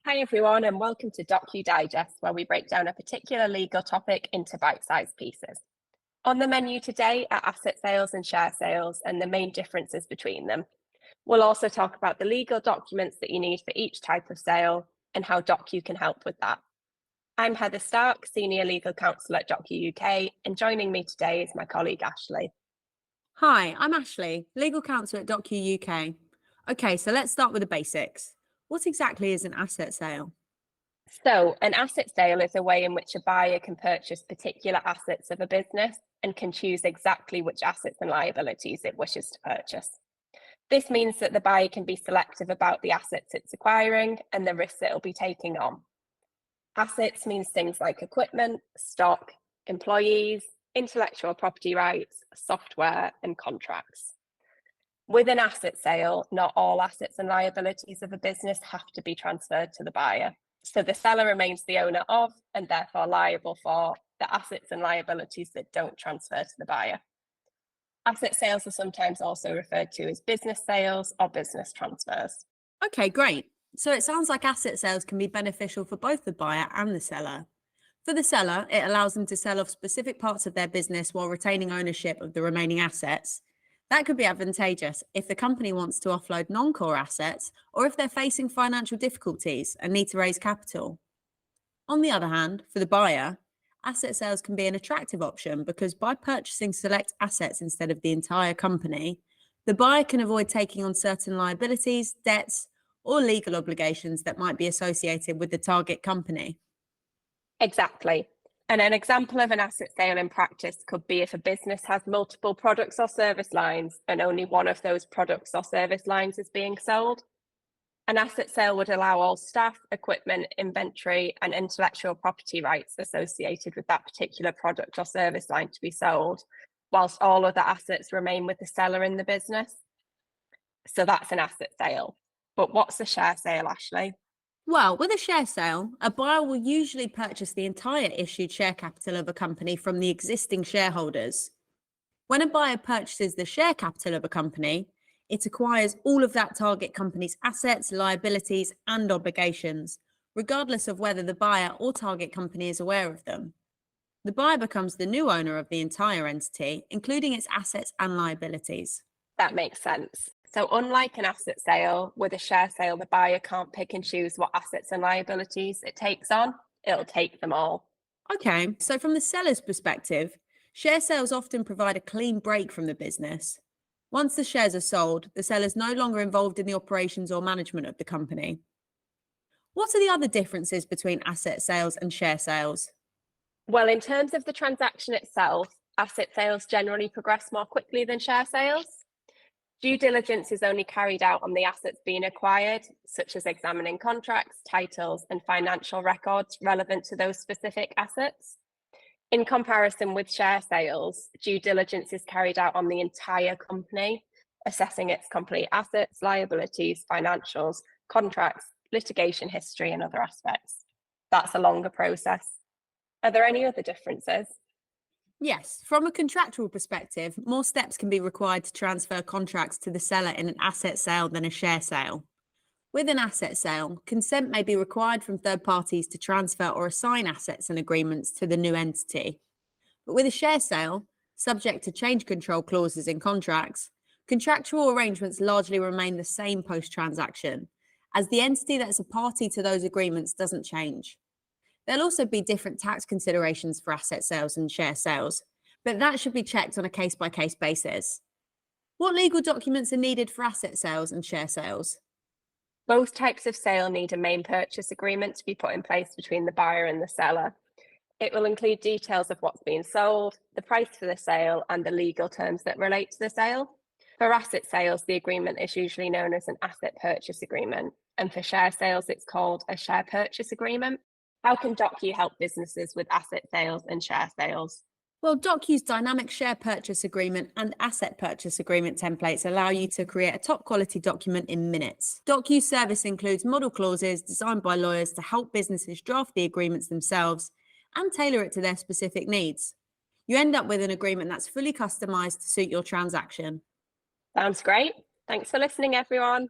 Hi everyone, and welcome to Docue Digest, where we break down a particular legal topic into bite-sized pieces. On the menu today are asset sales and share sales and the main differences between them. We'll also talk about the legal documents that you need for each type of sale and how Docue can help with that. I'm Heather Stark, Senior Legal Counsel at Docue UK, and joining me today is my colleague Ashley. Hi, I'm Ashley, Legal Counsel at Docue UK. Okay, so let's start with the basics. What exactly is an asset sale? So, an asset sale is a way in which a buyer can purchase particular assets of a business and can choose exactly which assets and liabilities it wishes to purchase. This means that the buyer can be selective about the assets it's acquiring and the risks it'll be taking on. Assets means things like equipment, stock, employees, intellectual property rights, software, and contracts. With an asset sale, not all assets and liabilities of a business have to be transferred to the buyer. So the seller remains the owner of, and therefore liable for, the assets and liabilities that don't transfer to the buyer. Asset sales are sometimes also referred to as business sales or business transfers. Okay, great. So it sounds like asset sales can be beneficial for both the buyer and the seller. For the seller, it allows them to sell off specific parts of their business while retaining ownership of the remaining assets. That could be advantageous if the company wants to offload non-core assets or if they're facing financial difficulties and need to raise capital. On the other hand, for the buyer, asset sales can be an attractive option because by purchasing select assets instead of the entire company, the buyer can avoid taking on certain liabilities, debts, or legal obligations that might be associated with the target company. Exactly. And an example of an asset sale in practice could be if a business has multiple products or service lines and only one of those products or service lines is being sold. An asset sale would allow all staff, equipment, inventory, and intellectual property rights associated with that particular product or service line to be sold, whilst all other assets remain with the seller in the business. So that's an asset sale. But what's a share sale, Ashley? Well, with a share sale, a buyer will usually purchase the entire issued share capital of a company from the existing shareholders. When a buyer purchases the share capital of a company, it acquires all of that target company's assets, liabilities, and obligations, regardless of whether the buyer or target company is aware of them. The buyer becomes the new owner of the entire entity, including its assets and liabilities. That makes sense. So unlike an asset sale, with a share sale, the buyer can't pick and choose what assets and liabilities it takes on. It'll take them all. Okay, so from the seller's perspective, share sales often provide a clean break from the business. Once the shares are sold, the seller's no longer involved in the operations or management of the company. What are the other differences between asset sales and share sales? Well, in terms of the transaction itself, asset sales generally progress more quickly than share sales. Due diligence is only carried out on the assets being acquired, such as examining contracts, titles, and financial records relevant to those specific assets. In comparison with share sales, due diligence is carried out on the entire company, assessing its complete assets, liabilities, financials, contracts, litigation history, and other aspects. That's a longer process. Are there any other differences? Yes, from a contractual perspective, more steps can be required to transfer contracts to the seller in an asset sale than a share sale. With an asset sale, consent may be required from third parties to transfer or assign assets and agreements to the new entity. But with a share sale, subject to change control clauses in contracts, contractual arrangements largely remain the same post-transaction, as the entity that's a party to those agreements doesn't change. There'll also be different tax considerations for asset sales and share sales, but that should be checked on a case-by-case basis. What legal documents are needed for asset sales and share sales? Both types of sale need a main purchase agreement to be put in place between the buyer and the seller. It will include details of what's being sold, the price for the sale, and the legal terms that relate to the sale. For asset sales, the agreement is usually known as an asset purchase agreement, and for share sales, it's called a share purchase agreement. How can Docue help businesses with asset sales and share sales? Well, Docue's dynamic share purchase agreement and asset purchase agreement templates allow you to create a top quality document in minutes. Docue's service includes model clauses designed by lawyers to help businesses draft the agreements themselves and tailor it to their specific needs. You end up with an agreement that's fully customized to suit your transaction. Sounds great. Thanks for listening, everyone.